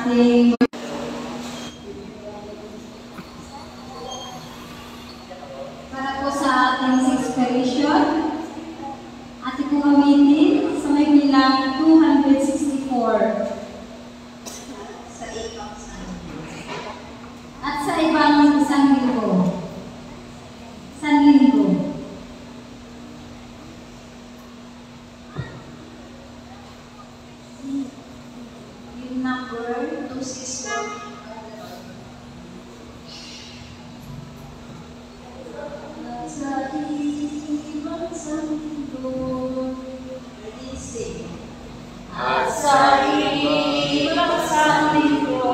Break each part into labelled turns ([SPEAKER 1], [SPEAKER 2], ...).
[SPEAKER 1] ating sixth period. Ating pong gamitin sa may bilang 264. At sa ibang isang linggo. Yung number 264. Sa ibang isang linggo. Releasing. At sa ibang isang linggo.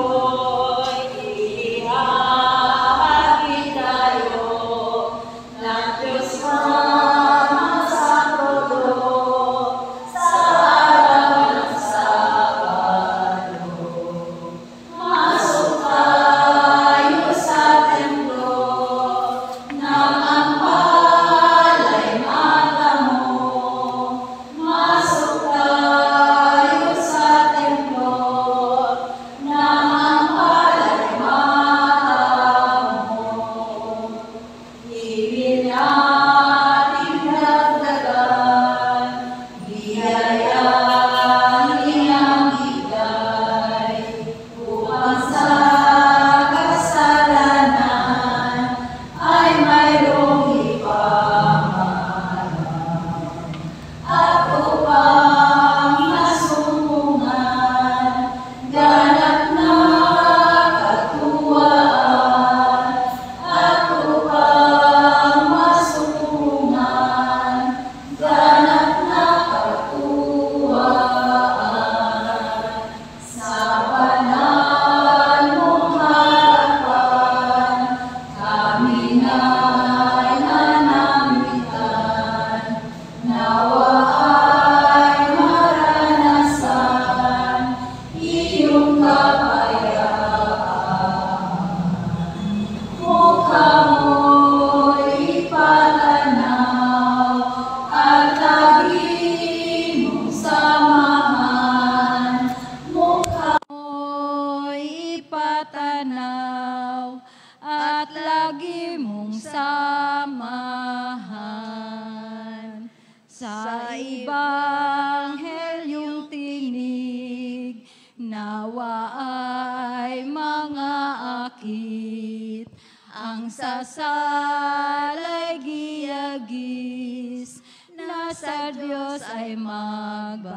[SPEAKER 1] At lagi mong samahan sa Ibanghelyong tinig, nawa ay mga akit ang sasalay giyagis, na sa Diyos ay magbalik.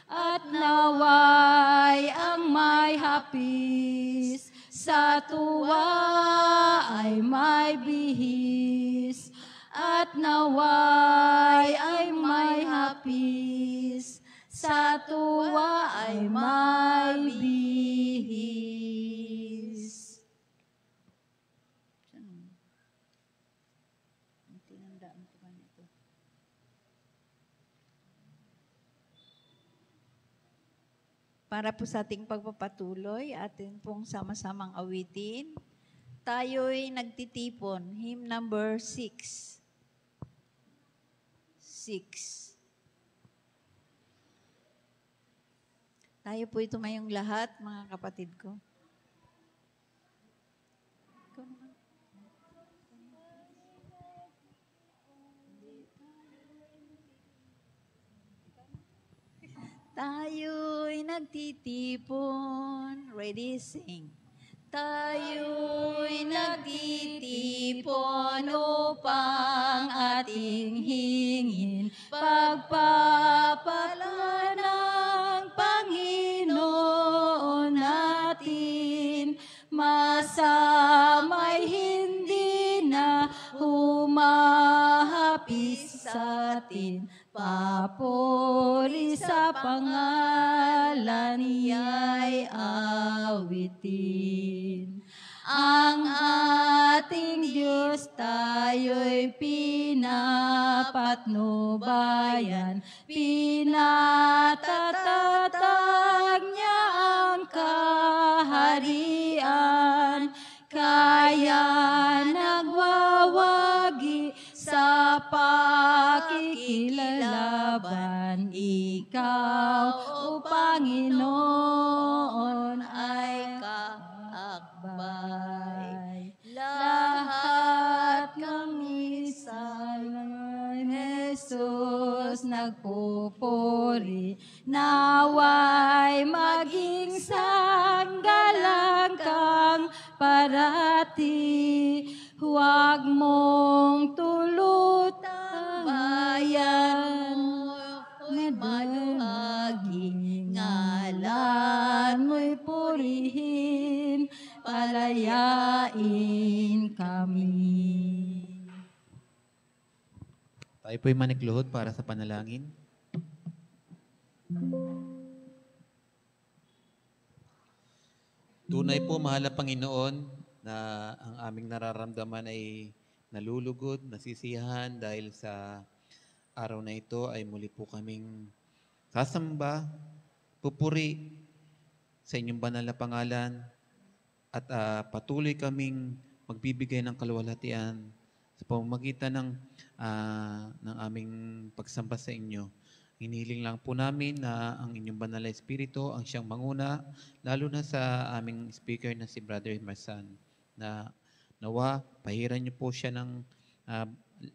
[SPEAKER 1] At naway ang may hapis, sa tuwa ay may bihis. At naway ay may hapis, sa tuwa ay may bihis. Para po sa ating pagpapatuloy, atin pong sama-samang awitin. Tayo'y nagtitipon. Hymn number 6. 6. Tayo po'y tumayong lahat, mga kapatid ko. Tayo'y nagtitipon. Ready, sing. Tayo'y nagtitipon upang ating hingin pagpapala ng Panginoon natin. Masama'y hindi na humahapis sa atin. Papuri sa pangalan niya'y awitin. Ang ating Diyos tayo'y pinapatnubayan, pinatatatag niya ang kaharian, kaya nagwawagi sa pakikilalaban ikaw upang Panginoon ay kaakbay. Lahat kami sa Jesus nagpupuri, naway maging sanggalang kang parati. Huwag mong tulutang bayan mo, maluhagi, ngalan mo'y purihin, palayain kami.
[SPEAKER 2] Tayo po'y manikluhod para sa panalangin. Tunay po, mahal na Panginoon, na ang aming nararamdaman ay nalulugod, nasisiyahan dahil sa araw na ito ay muli po kaming sasamba, pupuri sa inyong banal na pangalan at patuloy kaming magbibigay ng kaluwalhatian sa pamamagitan ng aming pagsamba sa inyo. Hinihiling lang po namin na ang inyong banal na Espiritu ang siyang manguna, lalo na sa aming speaker na si Brother Marsan, na nawa, pahiran niyo po siya ng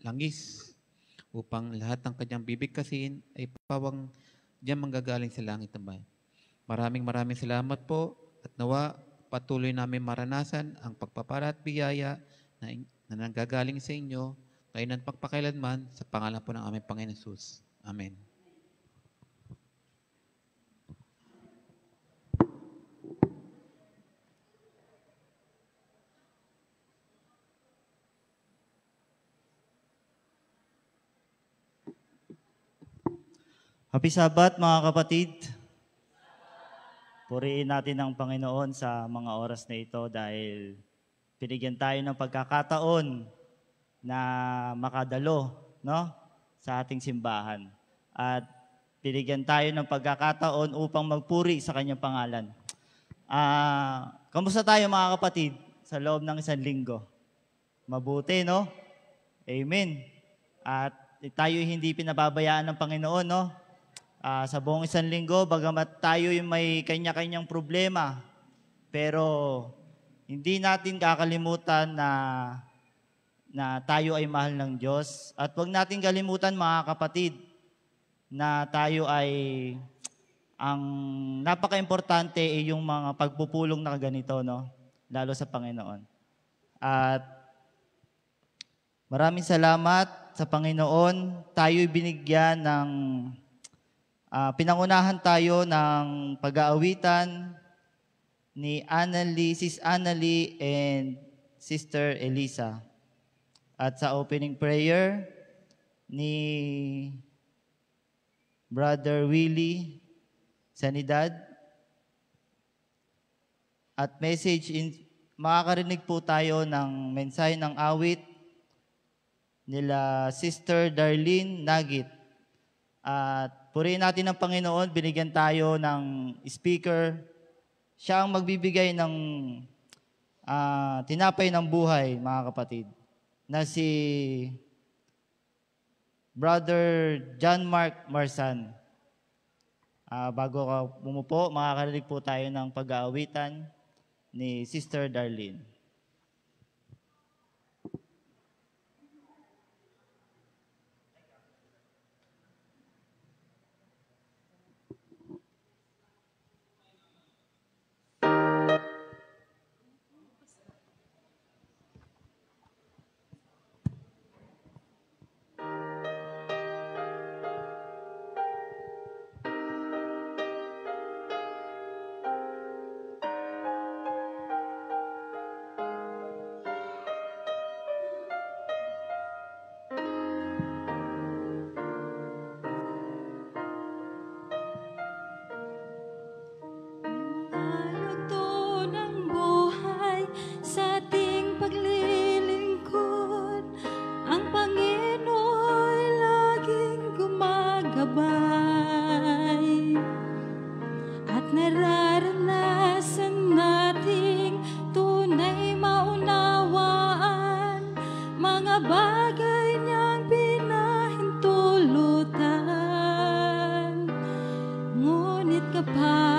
[SPEAKER 2] langis upang lahat ng kanyang bibigkasin ay pawang diyan manggagaling sa langit na bayan. Maraming salamat po at nawa patuloy namin maranasan ang pagpapala at biyaya na nanggagaling sa inyo ngayon at pagpakailanman sa pangalan po ng aming Panginoon Jesus. Amen.
[SPEAKER 3] Happy Sabbath mga kapatid. Purihin natin ang Panginoon sa mga oras na ito dahil binigyan tayo ng pagkakataon na makadalo, no, sa ating simbahan. At binigyan tayo ng pagkakataon upang magpuri sa kanyang pangalan. Kamusta tayo mga kapatid sa loob ng isang linggo? Mabuti, no? Amen. At tayo hindi pinababayaan ng Panginoon, no? Sa buong isang linggo, bagamat tayo may kanya-kanyang problema, pero hindi natin kakalimutan na tayo ay mahal ng Diyos. At huwag natin kalimutan mga kapatid, na tayo ay, ang napaka-importante ay yung mga pagpupulong na ganito, no? Lalo sa Panginoon. At maraming salamat sa Panginoon. Tayo'y binigyan ng pinangunahan tayo ng pag-aawitan ni Sis Annalie and Sister Elisa. At sa opening prayer ni Brother Willie Sanidad. At makakarinig po tayo ng mensahe ng awit nila Sister Darlene Nagit. At purihin natin ang Panginoon, binigyan tayo ng speaker. Siya ang magbibigay ng tinapay ng buhay, mga kapatid, na si Brother John Mark Marsan. Bago ka bumupo, makakarinig po tayo ng pag-aawitan ni Sister Darlene.
[SPEAKER 1] Kapag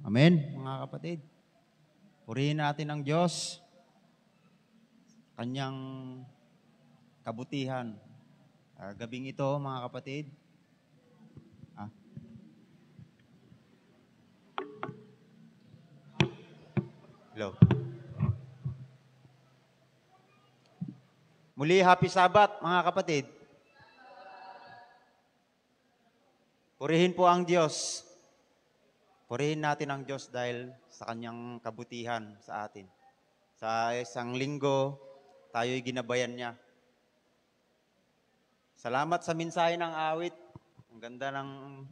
[SPEAKER 4] Amen, mga kapatid. Purihin natin ang Diyos, Kanyang kabutihan. Gabing ito, mga kapatid, hello. Muli, happy Sabbath, mga kapatid. Purihin po ang Diyos. Purihin natin ang Diyos dahil sa Kanyang kabutihan sa atin. Sa isang linggo, tayo'y ginabayan niya. Salamat sa mensahe ng awit. Ang ganda ng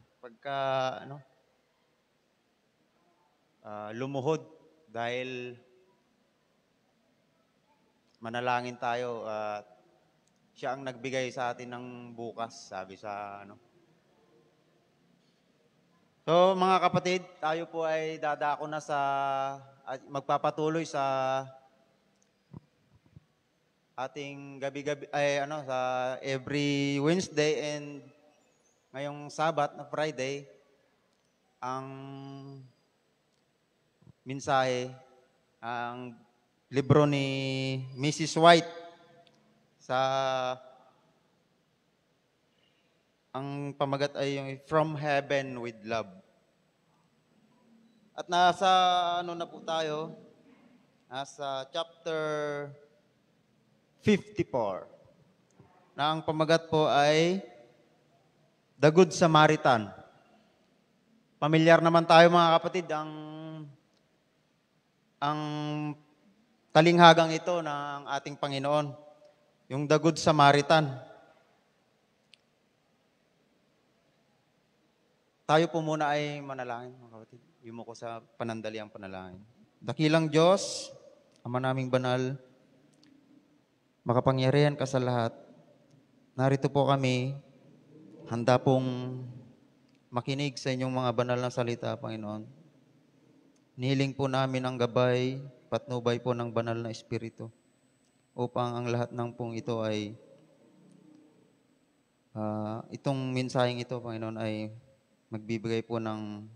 [SPEAKER 4] lumuhod dahil manalangin tayo at siya ang nagbigay sa atin ng bukas, sabi sa So mga kapatid, tayo po ay dadako na magpapatuloy sa ating gabi-gabi sa every Wednesday and ngayong Sabat na Friday ang mensahe, ang libro ni Mrs. White ang pamagat ay yung From Heaven with Love. At nasa na po tayo, nasa chapter 54. Na ang pamagat po ay The Good Samaritan. Pamilyar naman tayo mga kapatid, ang talinghagang ito ng ating Panginoon, yung The Good Samaritan. Tayo po muna ay manalangin, mga kapatid. Yumuko sa panandaliang panalangin. Dakilang Diyos, Ama naming banal, makapangyarihan ka sa lahat. Narito po kami, handa pong makinig sa inyong mga banal na salita, Panginoon. Nihiling po namin ang gabay, patnubay po ng banal na Espiritu upang ang lahat ng pong ito ay itong mensaheng ito, Panginoon, ay magbibigay po ng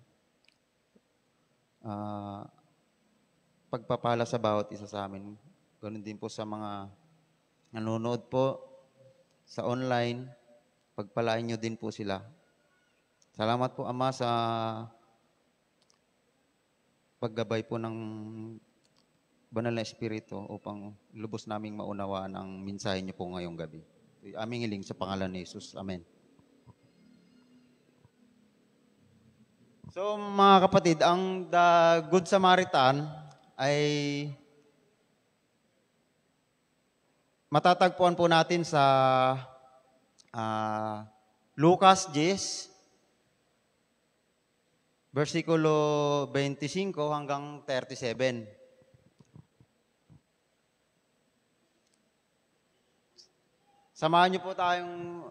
[SPEAKER 4] pagpapala sa bawat isa sa amin. Ganun din po sa mga nanonood po sa online, pagpalain nyo din po sila. Salamat po, Ama, sa paggabay po ng banal na Espiritu upang lubos naming maunawaan ang mensahe niyo po ngayong gabi. Aming hiling sa pangalan ni Jesus. Amen. So mga kapatid, ang The Good Samaritan ay matatagpuan po natin sa Lucas 10, versikulo 25 hanggang 37. Samahan niyo po tayong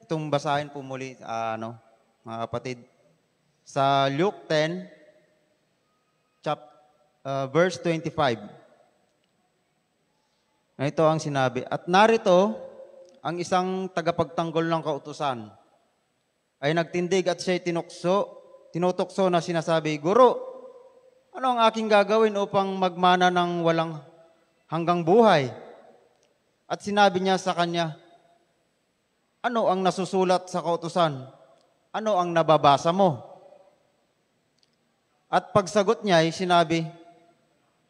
[SPEAKER 4] itong basahin po muli, mga kapatid. Sa Luke 10, verse 25. Ito ang sinabi. At narito, ang isang tagapagtanggol ng kautusan ay nagtindig at siya'y tinutokso na sinasabi, Guro, ano ang aking gagawin upang magmana ng walang hanggang buhay? At sinabi niya sa kanya, ano ang nasusulat sa kautusan? Ano ang nababasa mo? At pagsagot niya ay sinabi,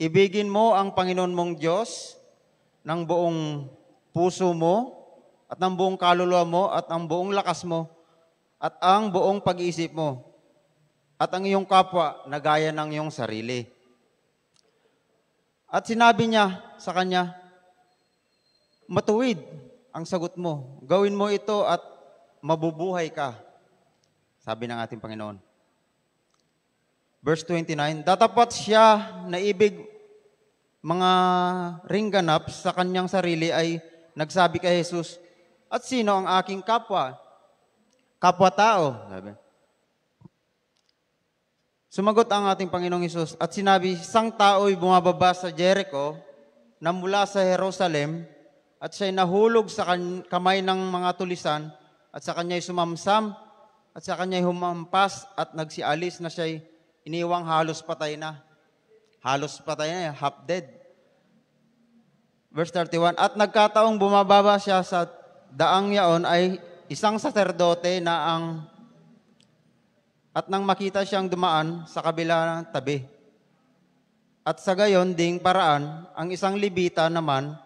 [SPEAKER 4] ibigin mo ang Panginoon mong Diyos ng buong puso mo at ng buong kaluluwa mo at ang buong lakas mo at ang buong pag-iisip mo at ang iyong kapwa na gaya ng iyong sarili. At sinabi niya sa kanya, matuwid ang sagot mo. Gawin mo ito at mabubuhay ka. Sabi ng ating Panginoon. Verse 29, datapat siya na ibig mga ringganap sa kanyang sarili ay nagsabi kay Jesus, at sino ang aking kapwa? Kapwa-tao. Sabi. Sumagot ang ating Panginoong Hesus at sinabi, isang tao'y bumababa sa Jericho na mula sa Jerusalem at siya'y nahulog sa kamay ng mga tulisan at sa kanya'y sumamsam at sa kanya'y humampas at nagsialis na siya'y iniwang halos patay na. Halos patay na, half dead. Verse 31, at nagkataong bumababa siya sa daang yaon ay isang saserdote at nang makita siyang dumaan sa kabila ng tabi. At sa gayon ding paraan, ang isang Levita naman,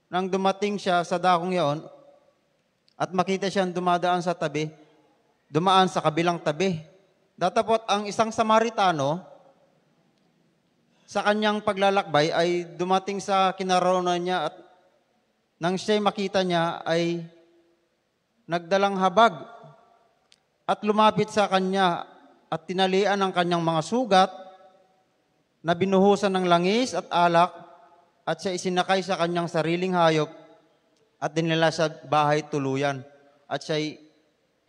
[SPEAKER 4] nang dumating siya sa dakong yaon, at makita siyang dumaan sa kabilang tabi. Datapot ang isang Samaritano, sa kanyang paglalakbay ay dumating sa kinaroonan niya at nang siya'y makita niya ay nagdalang habag at lumapit sa kanya at tinalian ang kanyang mga sugat na binuhusan ng langis at alak at siya isinakay sa kanyang sariling hayop at dinala sa bahay tuluyan at siya'y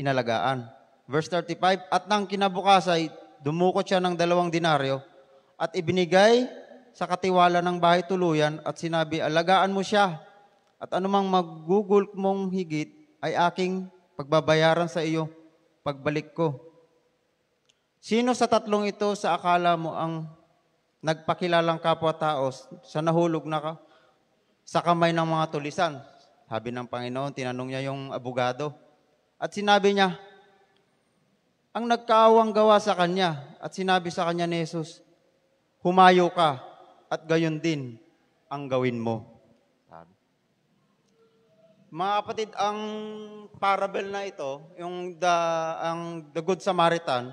[SPEAKER 4] inalagaan. Verse 35, at nang kinabukas ay dumukot siya ng 2 denaryo at ibinigay sa katiwala ng bahay tuluyan at sinabi, alagaan mo siya at anumang magugol mong higit ay aking pagbabayaran sa iyo pagbalik ko. Sino sa tatlong ito sa akala mo ang nagpakilalang kapwa-tao sa nahulog na sa kamay ng mga tulisan? Sabi ng Panginoon, tinanong niya yung abogado. At sinabi niya, ang nagkaawang gawa sa kanya at sinabi sa kanya ni Jesus, humayo ka at gayon din ang gawin mo. Sabi. Mga kapatid, ang parable na ito, yung the Good Samaritan,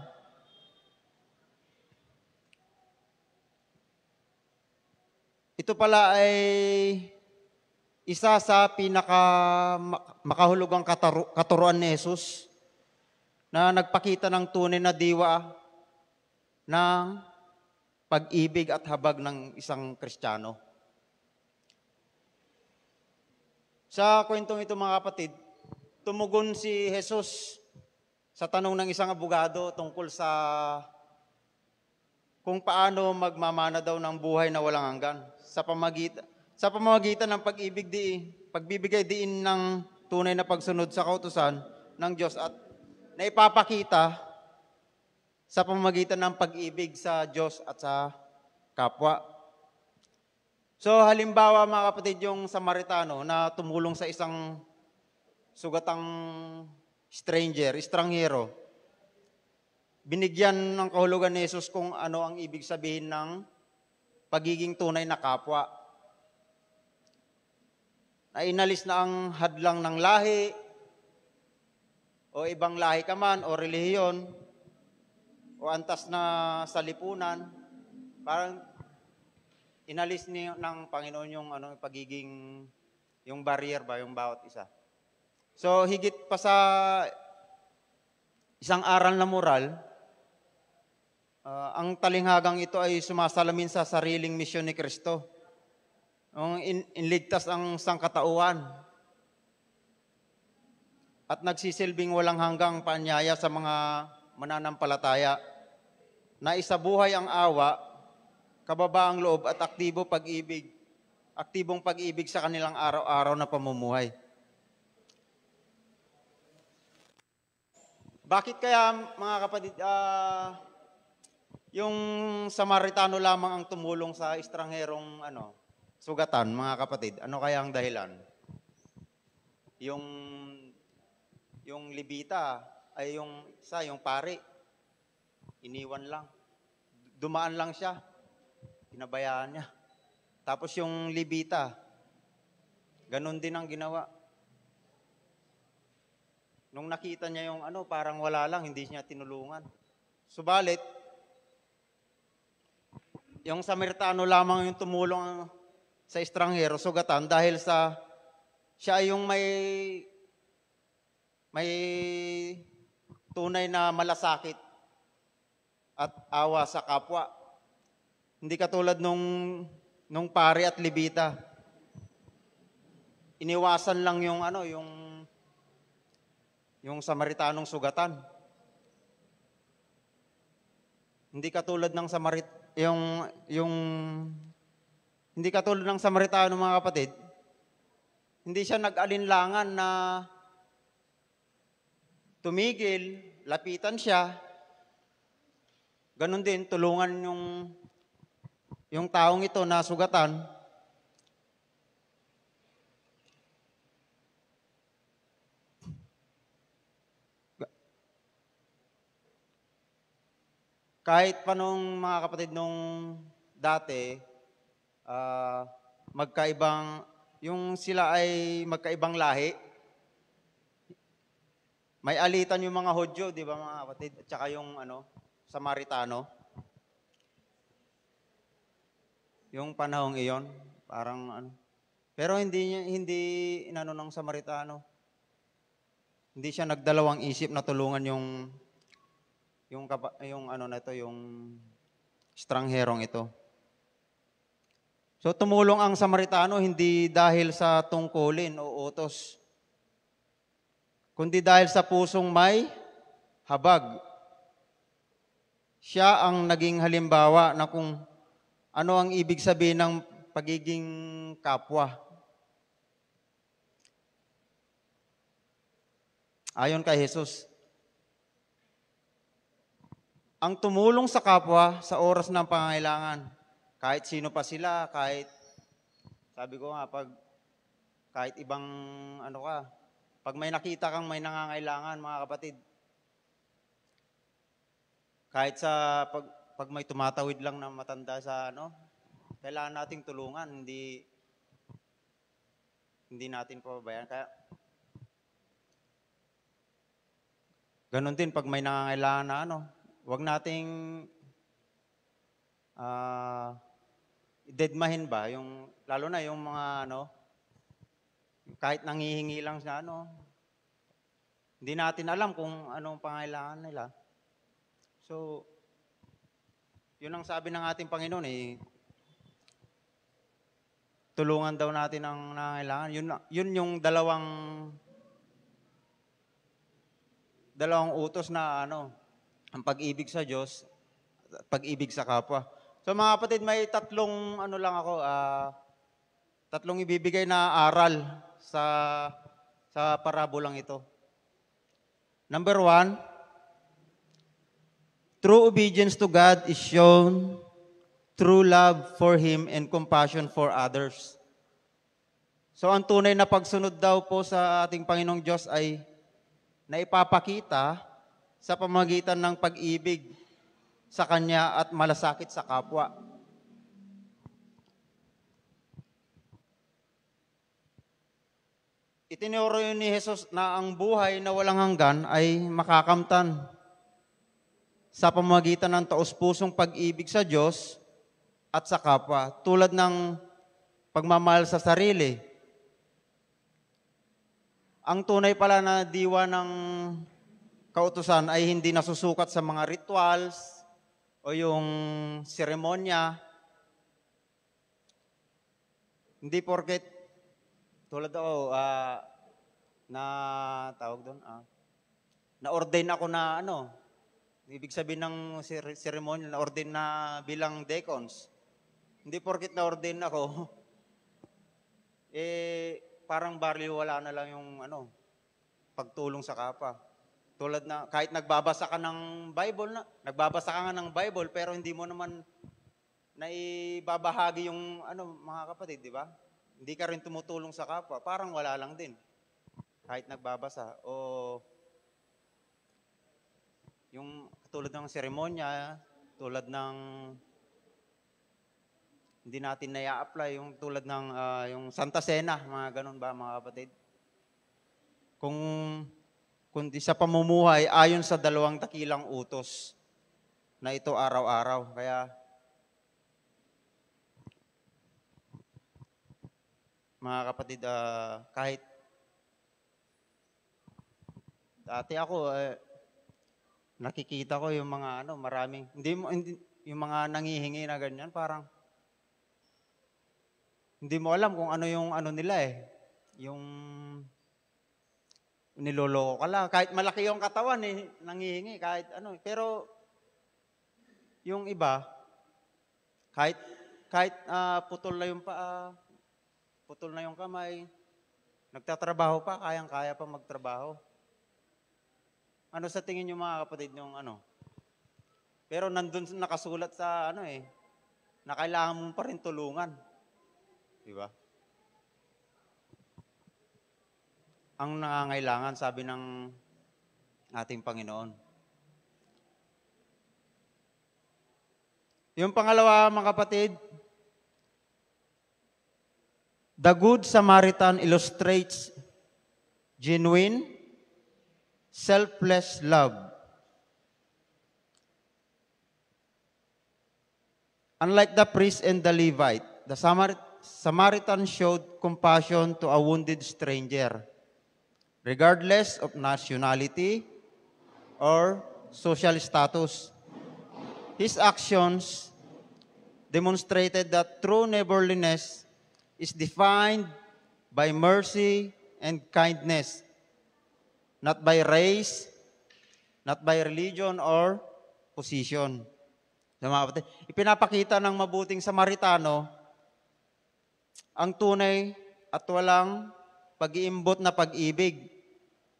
[SPEAKER 4] ito pala ay isa sa makahulugang katuruan ni Jesus na nagpakita ng tunay na diwa ng pag-ibig at habag ng isang Kristiyano. Sa kwentong ito mga kapatid, tumugon si Jesus sa tanong ng isang abogado tungkol sa kung paano magmamana daw ng buhay na walang hanggan sa pamamagitan ng pagbibigay diin ng tunay na pagsunod sa kautusan ng Diyos at naipapakita sa pamamagitan ng pag-ibig sa Diyos at sa kapwa. So halimbawa mga kapatid, yung Samaritano na tumulong sa isang sugatang estranghero, binigyan ng kahulugan ni Jesus kung ano ang ibig sabihin ng pagiging tunay na kapwa. Na inalis na ang hadlang ng lahi, o ibang lahi ka man, o relihiyon, o antas na sa lipunan, parang inalis ng Panginoon yung pagiging, yung barrier ba, yung bawat isa. So higit pa sa isang aral na moral, ang talinghagang ito ay sumasalamin sa sariling misyon ni Kristo. Inligtas ang sangkatauhan at nagsisilbing walang hanggang paanyaya sa mga mananampalataya na isabuhay ang awa, kababaang loob at aktibong pag-ibig sa kanilang araw-araw na pamumuhay. Bakit kaya mga kapatid, yung Samaritano lamang ang tumulong sa estrangherong sugatan, mga kapatid? Ano kaya ang dahilan? Yung Levita ay yung pari, iniwan lang. Dumaan lang siya, pinabayaan niya. Tapos yung Levita, ganun din ang ginawa. Nung nakita niya yung parang wala lang, hindi niya tinulungan. Subalit, yung Samaritano lamang yung tumulong sa estranghero, sugatan, dahil siya ay yung may tunay na malasakit at awa sa kapwa. Hindi katulad nung pari at Levita. Iniwasan lang yung Samaritanong sugatan. Hindi katulad ng hindi katulad ng Samaritano, mga kapatid. Hindi siya nag-alinlangan na tumigil, lapitan siya, Ganon din, tulungan yung taong ito na sugatan. Kahit pa nung mga kapatid nung dati, magkaibang, yung sila ay magkaibang lahi, may alitan yung mga Hudyo, di ba mga kapatid? At saka yung Samaritano. Yung panahong iyon, parang Pero hindi inano ng Samaritano. Hindi siya nagdalawang isip na tulungan yung strangherong ito. So tumulong ang Samaritano hindi dahil sa tungkulin o utos, kundi dahil sa pusong may habag. Siya ang naging halimbawa na kung ano ang ibig sabihin ng pagiging kapwa. Ayon kay Jesus, ang tumulong sa kapwa sa oras ng pangangailangan, kahit sino pa sila, kahit, sabi ko nga, kahit ibang pag may nakita kang may nangangailangan, mga kapatid, kahit pag may tumatawid lang na matanda sa kailangan nating tulungan, hindi natin pababayaan. Kaya, ganun din pag may nangangailangan na wag nating idedmahin ba, lalo na yung mga kahit nangihingi lang sa hindi natin alam kung anong pangailangan nila. So, yun ang sabi ng ating Panginoon tulungan daw natin ang nangangailangan. Yun yung dalawang utos na ang pag-ibig sa Diyos at pag-ibig sa kapwa. So mga kapatid, may tatlong tatlong ibibigay na aral sa parabolang ito. Number 1, true obedience to God is shown through love for Him and compassion for others. So ang tunay na pagsunod daw po sa ating Panginoong Diyos ay naipapakita sa pamamagitan ng pag-ibig sa Kanya at malasakit sa kapwa. Itinuro yun ni Jesus na ang buhay na walang hanggan ay makakamtan sa pamamagitan ng taos-pusong pag-ibig sa Diyos at sa kapwa, tulad ng pagmamahal sa sarili. Ang tunay pala na diwa ng kautusan ay hindi nasusukat sa mga rituals o yung seremonya. Hindi porket tulad ako na tawag doon na ordain ako na ibig sabihin ng seremonya na ordain na bilang deacons. Hindi porket na ordain ako parang wala na lang yung pagtulong sa kapwa. Tulad na kahit nagbabasa ka ng Bible pero hindi mo naman naibabahagi yung mga kapatid, di ba? Hindi ka rin tumutulong sa kapwa, parang wala lang din. Kahit nagbabasa o yung tulad ng seremonya, tulad ng hindi natin na-apply yung tulad ng yung Santa Cena, mga ganun ba mga kapatid? Kundi sa pamumuhay ayon sa 2 dakilang utos na ito araw-araw. Kaya mga kapatid, kahit dati ako nakikita ko yung mga maraming hindi yung mga nangihingi na ganyan, parang hindi mo alam kung ano yung nila yung niloloko ka lang. Kahit malaki yung katawan nangihingi, kahit pero yung iba, kahit putol na yung paa, putol na yung kamay, nagtatrabaho pa, kayang-kaya pa magtrabaho. Ano sa tingin niyo mga kapatid yung Pero nandun nakasulat sa na kailangan mo pa rin tulungan. Di ba? Ang nangangailangan, sabi ng ating Panginoon. Yung pangalawa, mga kapatid, the Good Samaritan illustrates genuine, selfless love. Unlike the priest and the Levite, the Samaritan showed compassion to a wounded stranger, regardless of nationality or social status. His actions demonstrated that true neighborliness is defined by mercy and kindness, not by race, not by religion or position. Sa mga kapatid, ipinapakita ng mabuting Samaritano ang tunay at walang pag-iimbot na pag-ibig.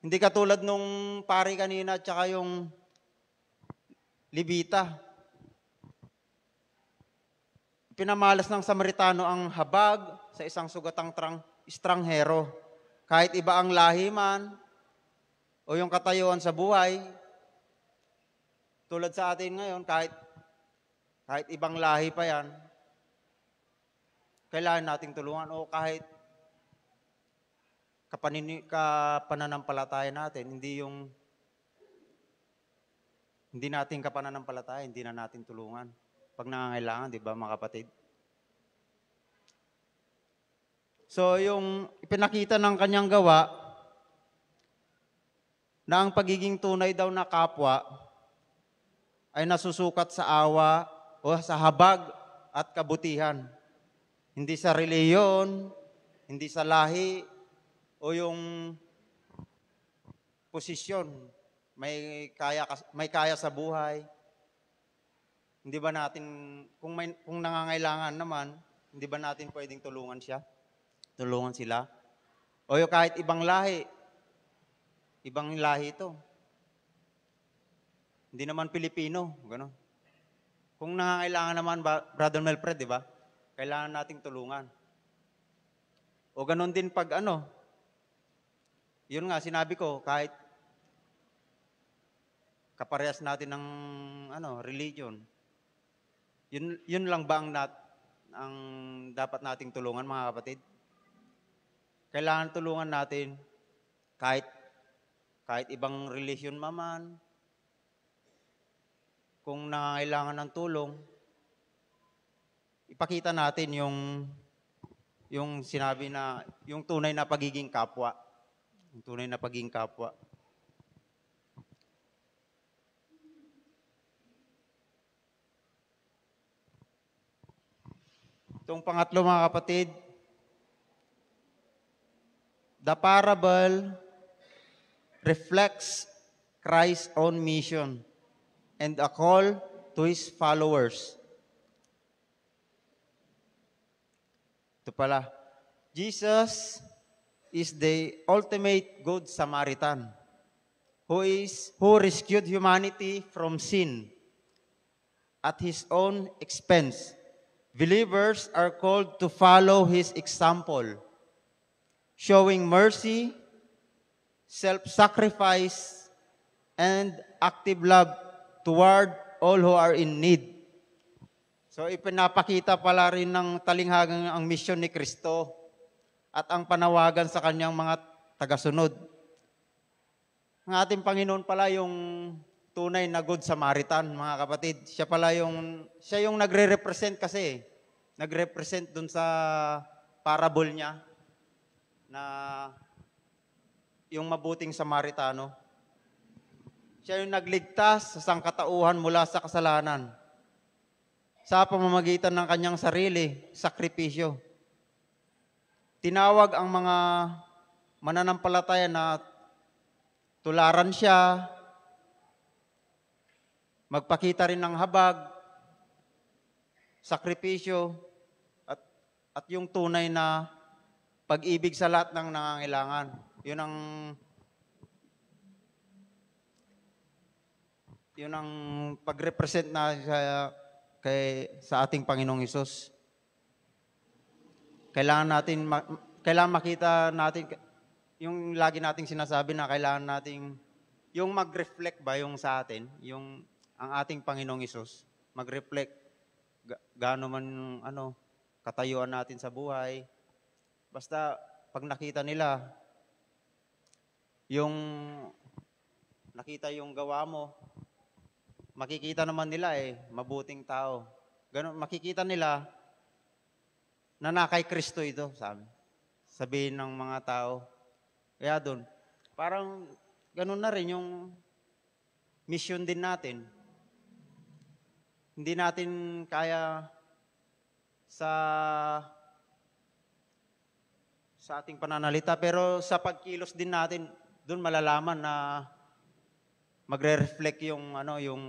[SPEAKER 4] Hindi katulad nung pari kanina at saka yung Levita. Pinamalas ng Samaritano ang habag sa isang sugatang estranghero. Kahit iba ang lahi man o yung katayuan sa buhay, tulad sa atin ngayon, kahit ibang lahi pa yan, kailangan nating tulungan o kahit kapananampalataya natin, hindi natin kapananampalataya, hindi na natin tulungan. Pag nangangailangan, di ba mga kapatid? So yung ipinakita ng kanyang gawa na ang pagiging tunay daw na kapwa ay nasusukat sa awa o sa habag at kabutihan. Hindi sa reliyon, hindi sa lahi, o yung posisyon, may kaya sa buhay. Hindi ba natin, kung nangangailangan naman, hindi ba natin pwedeng tulungan siya? Tulungan sila? O yung kahit ibang lahi ito. Hindi naman Pilipino, gano'n. Kung nangangailangan naman, Brother Melfred, di ba? Kailangan nating tulungan. O gano'n din pag yun nga, sinabi ko, kahit kaparehas natin ng religion, yun lang ba ang dapat nating tulungan, mga kapatid? Kailangan tulungan natin kahit ibang religion man, kung nangangailangan ng tulong, ipakita natin yung sinabi na, yung tunay na pagiging kapwa. Yung tunay na pagiging kapwa. Itong pangatlo, mga kapatid, the parable reflects Christ's own mission and a call to His followers. Ito pala, Jesus is the ultimate Good Samaritan who rescued humanity from sin at His own expense. Believers are called to follow His example, showing mercy, self-sacrifice, and active love toward all who are in need. So ipinapakita pala rin ng talinghagang ang misyon ni Kristo at ang panawagan sa kanyang mga tagasunod. Ang ating Panginoon pala yung tunay na Good Samaritan, mga kapatid. Siya yung nagre-represent kasi. Nagre-represent dun sa parable niya na yung mabuting Samaritano. Siya yung nagligtas sa sangkatauhan mula sa kasalanan sa pamamagitan ng kanyang sarili, sakripisyo. Tinawag ang mga mananampalataya na tularan siya, magpakita rin ng habag, sakripisyo, at yung tunay na pag-ibig sa lahat ng nangangailangan. Yun ang Yun ang pag-represent na sa ating Panginoong Hesus. Kailangan makita natin, yung lagi nating sinasabi na kailangan nating, yung mag-reflect ba yung sa atin, ang ating Panginoong Hesus, mag-reflect gaano man katayuan natin sa buhay. Basta pag nakita nila, nakita yung gawa mo, makikita naman nila mabuting tao. Ganun, makikita nila na kay Kristo ito, sabihin ng mga tao. Kaya doon, parang ganun na rin yung mission din natin. Hindi natin kaya sa ating pananalita, pero sa pagkilos din natin, doon malalaman na magre-reflect yung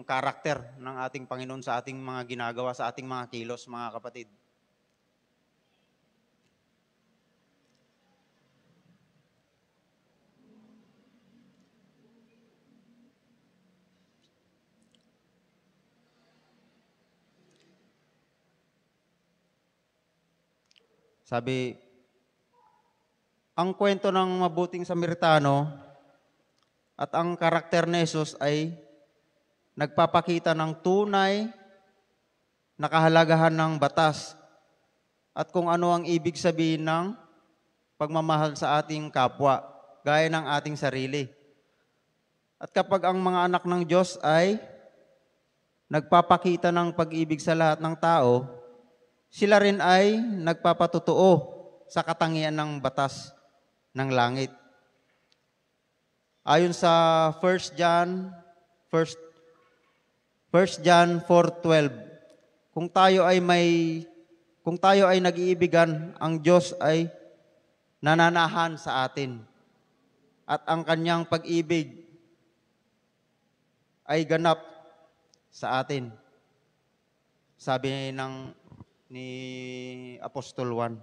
[SPEAKER 4] karakter ng ating Panginoon sa ating mga ginagawa, sa ating mga kilos, mga kapatid. Sabi, ang kwento ng mabuting Samaritano at ang karakter ni Jesus ay nagpapakita ng tunay na kahalagahan ng batas at kung ano ang ibig sabihin ng pagmamahal sa ating kapwa, gaya ng ating sarili. At kapag ang mga anak ng Diyos ay nagpapakita ng pag-ibig sa lahat ng tao, sila rin ay nagpapatotoo sa katangian ng batas ng langit. Ayon sa 1 John 4:12, kung tayo ay nag-iibigan, ang Diyos ay nananahan sa atin at ang kanyang pag-ibig ay ganap sa atin. Sabi ni Apostol Juan.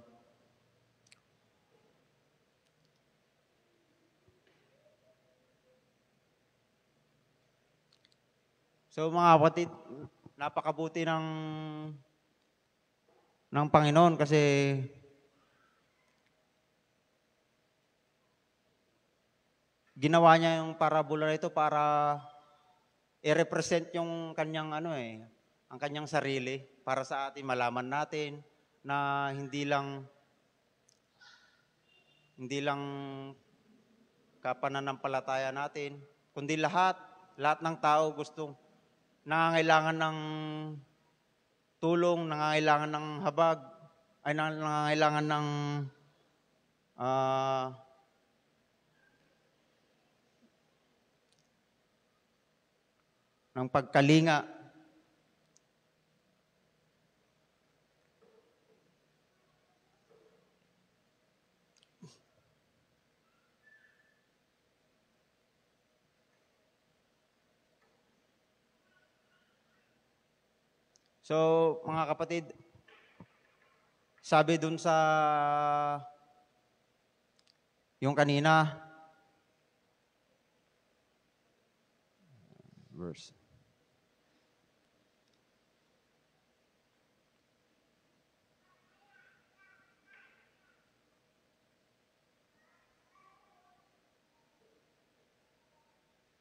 [SPEAKER 4] So mga kapatid, napakabuti ng Panginoon kasi ginawa niya yung parabola na ito para i-represent yung kanyang ang kanyang sarili para sa atin malaman natin na hindi lang kapananampalataya natin, kundi lahat ng tao nangangailangan ng tulong, nangangailangan ng habag, ay nangangailangan ng pagkalinga. So, mga kapatid, sabi dun sa yung kanina, verse.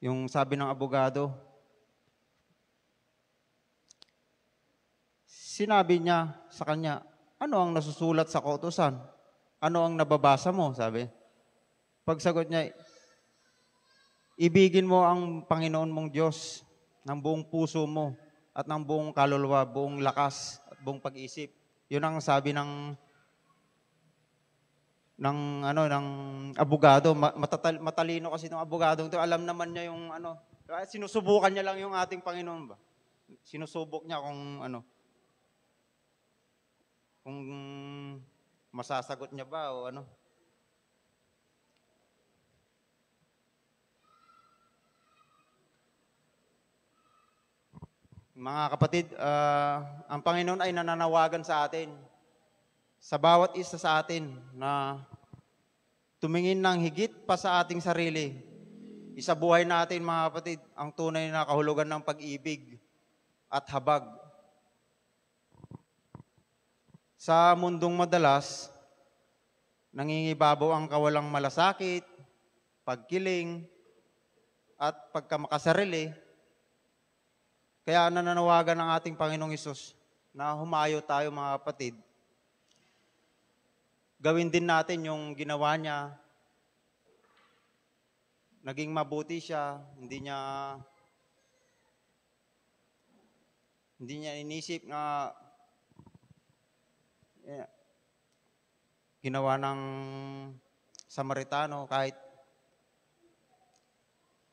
[SPEAKER 4] Yung sabi ng abogado, sinabi niya sa kanya, ano ang nasusulat sa kautusan? Ano ang nababasa mo? Sabi. Pagsagot niya, ibigin mo ang Panginoon mong Diyos ng buong puso mo at ng buong kaluluwa, buong lakas at buong pag-isip. Yun ang sabi ng abogado. Matalino kasi ng abogado. Alam naman niya yung sinusubukan niya lang yung ating Panginoon ba? Sinusubok niya kung masasagot niya ba o ano. Mga kapatid, ang Panginoon ay nananawagan sa atin, sa bawat isa sa atin na tumingin ng higit pa sa ating sarili Isabuhay natin mga kapatid ang tunay na kahulugan ng pag-ibig at habag. Sa mundong madalas, nangingibabaw ang kawalang malasakit, pagkiling, at pagkamakasarili. Kaya nananawagan ng ating Panginoong Hesus na humayo tayo mga kapatid. Gawin din natin yung ginawa niya. Naging mabuti siya, hindi niya inisip na ginawa ng Samaritano kahit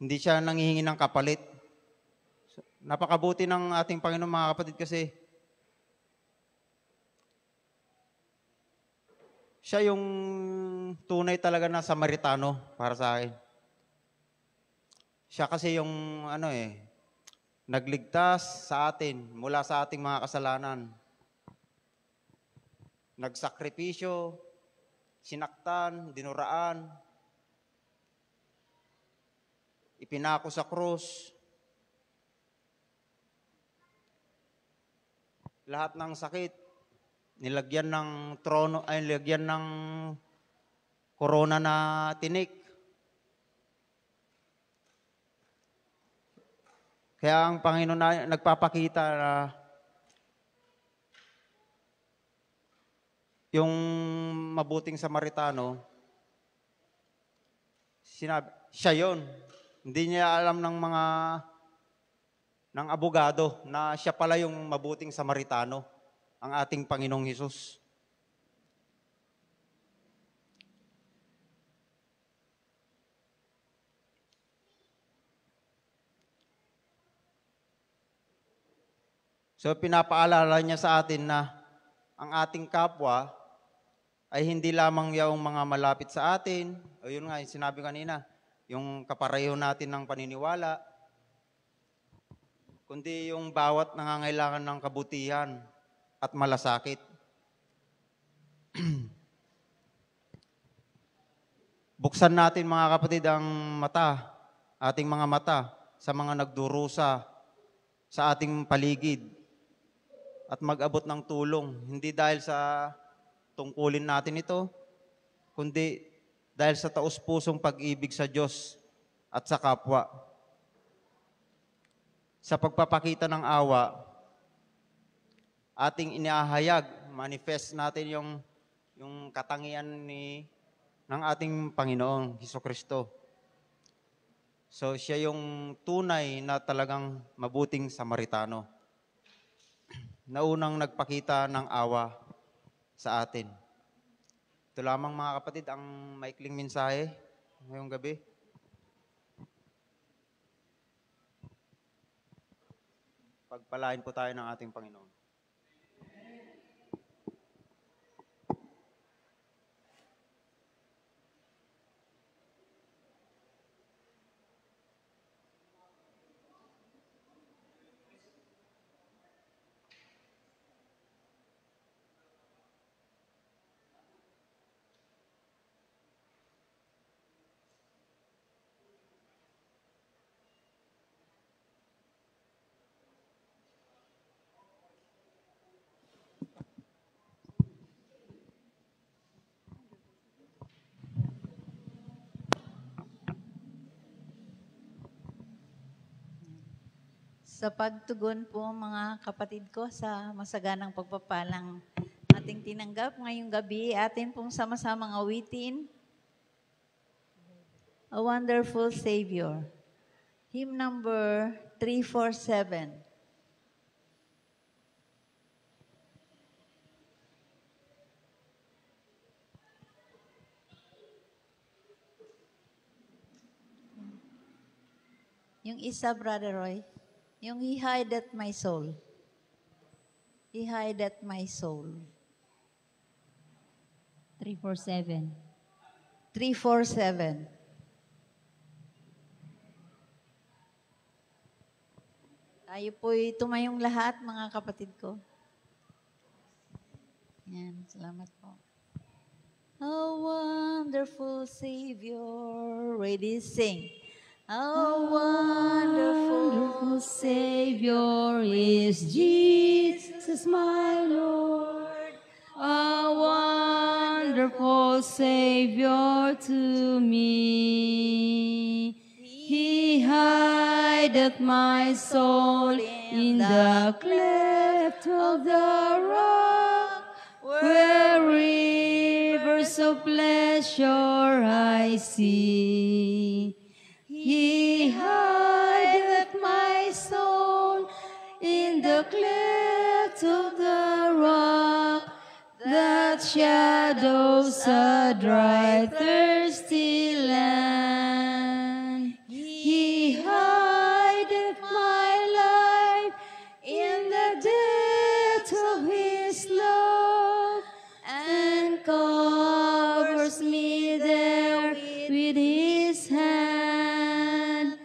[SPEAKER 4] hindi siya nanghihingi ng kapalit. Napakabuti ng ating Panginoon mga kapatid kasi siya yung tunay talaga na Samaritano para sa akin. Siya kasi yung nagligtas sa atin mula sa ating mga kasalanan. Nagsakripisyo, sinaktan, dinuraan, ipinako sa krus. Lahat ng sakit, nilagyan ng nilagyan ng korona na tinik. Kaya ang Panginoon na nagpapakita na yung mabuting Samaritano, siya yon. Hindi niya alam ng abogado na siya pala yung mabuting Samaritano, ang ating Panginoong Hesus. So pinapaalala niya sa atin na ang ating kapwa ay hindi lamang yung mga malapit sa atin, o yun nga, yung sinabi kanina, yung kapareho natin ng paniniwala, kundi yung bawat nangangailangan ng kabutihan at malasakit. Buksan natin mga kapatid ang ating mga mata sa mga nagdurusa sa ating paligid at mag-abot ng tulong. Hindi dahil sa tungkulin natin ito, kundi dahil sa taus-pusong pag-ibig sa Diyos at sa kapwa. Sa pagpapakita ng awa, ating inihahayag, manifest natin yung katangian ng ating Panginoong Hesukristo. So siya yung tunay na talagang mabuting Samaritano na unang nagpakita ng awa sa atin. Ito lamang mga kapatid ang maikling mensahe ngayong gabi. Pagpalain po tayo ng ating Panginoon.
[SPEAKER 1] Sa pagtugon po mga kapatid ko sa masaganang pagpapalang ating tinanggap ngayong gabi, atin pong sama-samang awitin, A Wonderful Savior. Hymn number 347. Yung isa, Brother Roy, yung He hideth my soul. He hideth my soul.
[SPEAKER 5] 347.
[SPEAKER 1] 347. Tayo po'y tumayong lahat, mga kapatid ko. Yan, salamat po. A wonderful Savior, ready sing. How wonderful
[SPEAKER 5] Savior is Jesus, my Lord. A wonderful Savior to me. He hideth my soul in the cleft of the rock, where rivers of pleasure I see. He hideth my soul in the cleft of the rock, that shadows a dry, thirsty land. He hideth my life in the depths of His love, and covers me there with His hand,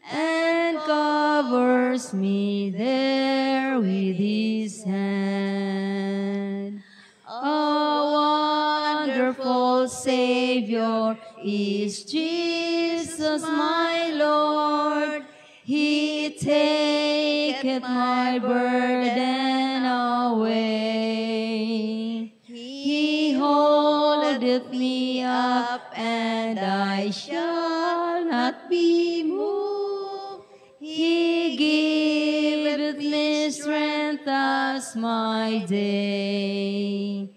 [SPEAKER 5] and covers me there with His hand. A wonderful Savior is Jesus, my Lord. He taketh my burden away. He holdeth me up, and I shall not be moved. He giveth me strength as my day.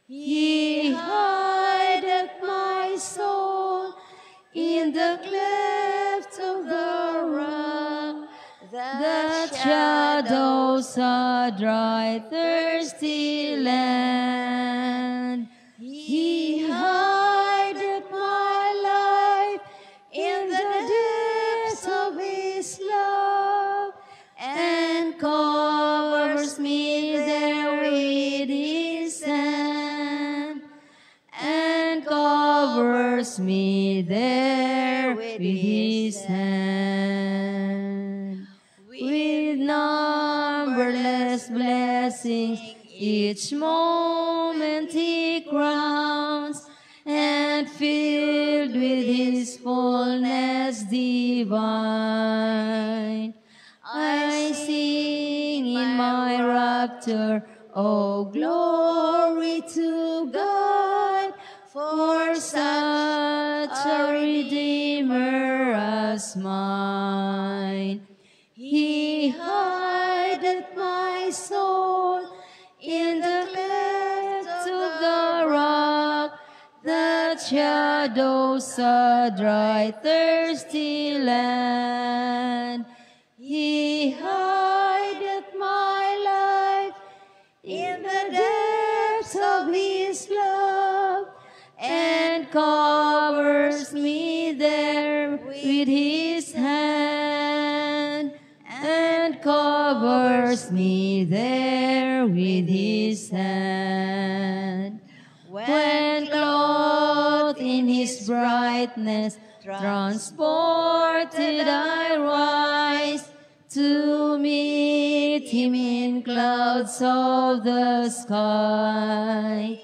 [SPEAKER 5] He hideth my soul in the cleft of the rock, that shadows a dry, thirsty land. He hideth my life in the depths of His love, and covers me there with His hand, and covers me there with His hand. With numberless blessings each moment He crowns, and filled with His fullness divine. I sing in my rapture, oh glory to God, for such a Redeemer as mine. He hideth my soul in the cleft of the rock, that shadows a dry, thirsty land. He hideth my life in the depths of His love, and covers me there with His hand, and covers me there with His hand. When clothed in His brightness, transported I rise, to meet Him in clouds of the sky.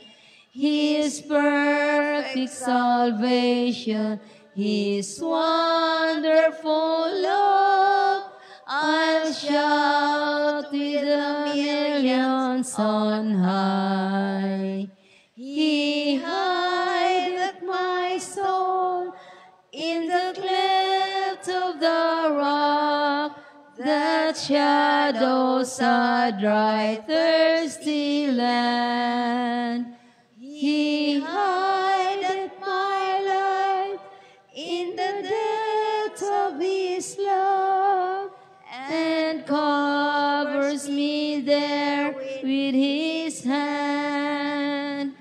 [SPEAKER 5] His perfect salvation, His wonderful love, I'll shout with the millions on high. He hideth my soul in the cleft of the rock, that shadows a dry, thirsty land. He hideth my life in the depths of His love, and covers me there with His hand,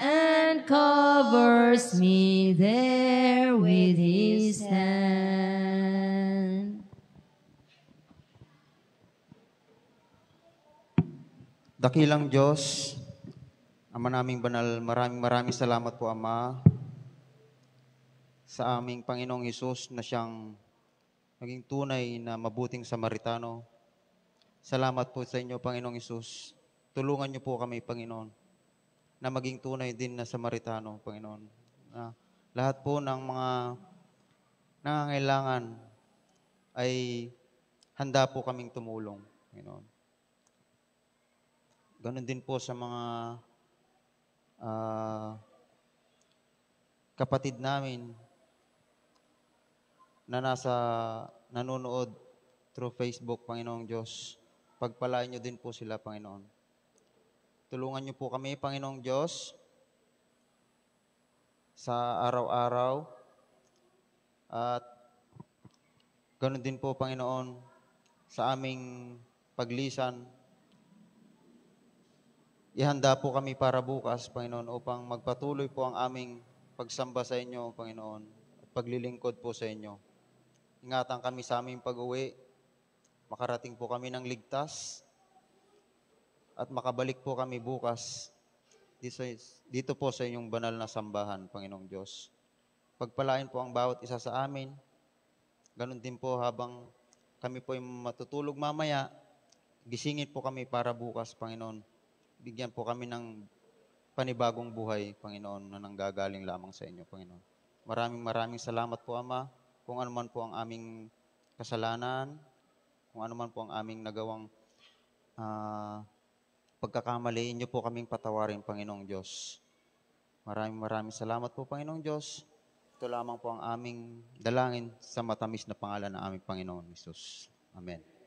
[SPEAKER 5] and covers me there with His hand.
[SPEAKER 4] Dakilang Diyos, Ama naming banal, maraming salamat po, Ama, sa aming Panginoong Hesus na siyang naging tunay na mabuting Samaritano. Salamat po sa inyo, Panginoong Hesus. Tulungan niyo po kami, Panginoon, na maging tunay din na Samaritano, Panginoon. Na lahat po ng mga nangangailangan ay handa po kaming tumulong, Panginoon. Ganon din po sa mga kapatid namin na nanonood through Facebook, Panginoong Diyos. Pagpalain niyo din po sila, Panginoon. Tulungan niyo po kami, Panginoong Diyos, sa araw-araw. At ganoon din po, Panginoon, sa aming paglisan. Ihanda po kami para bukas, Panginoon, upang magpatuloy po ang aming pagsamba sa inyo, Panginoon, at paglilingkod po sa inyo. Ingatan kami sa aming pag-uwi, makarating po kami ng ligtas, at makabalik po kami bukas dito po sa inyong banal na sambahan, Panginoong Diyos. Pagpalain po ang bawat isa sa amin. Ganon din po habang kami po ay matutulog mamaya, gisingin po kami para bukas, Panginoon. Bigyan po kami ng panibagong buhay, Panginoon, na nanggagaling lamang sa inyo, Panginoon. Maraming salamat po, Ama, kung ano man po ang aming kasalanan, kung ano man po ang aming nagawang pagkakamali, inyo po kaming patawarin, Panginoong Diyos. Maraming salamat po, Panginoong Diyos. Ito lamang po ang aming dalangin sa matamis na pangalan ng aming Panginoon Jesus. Amen.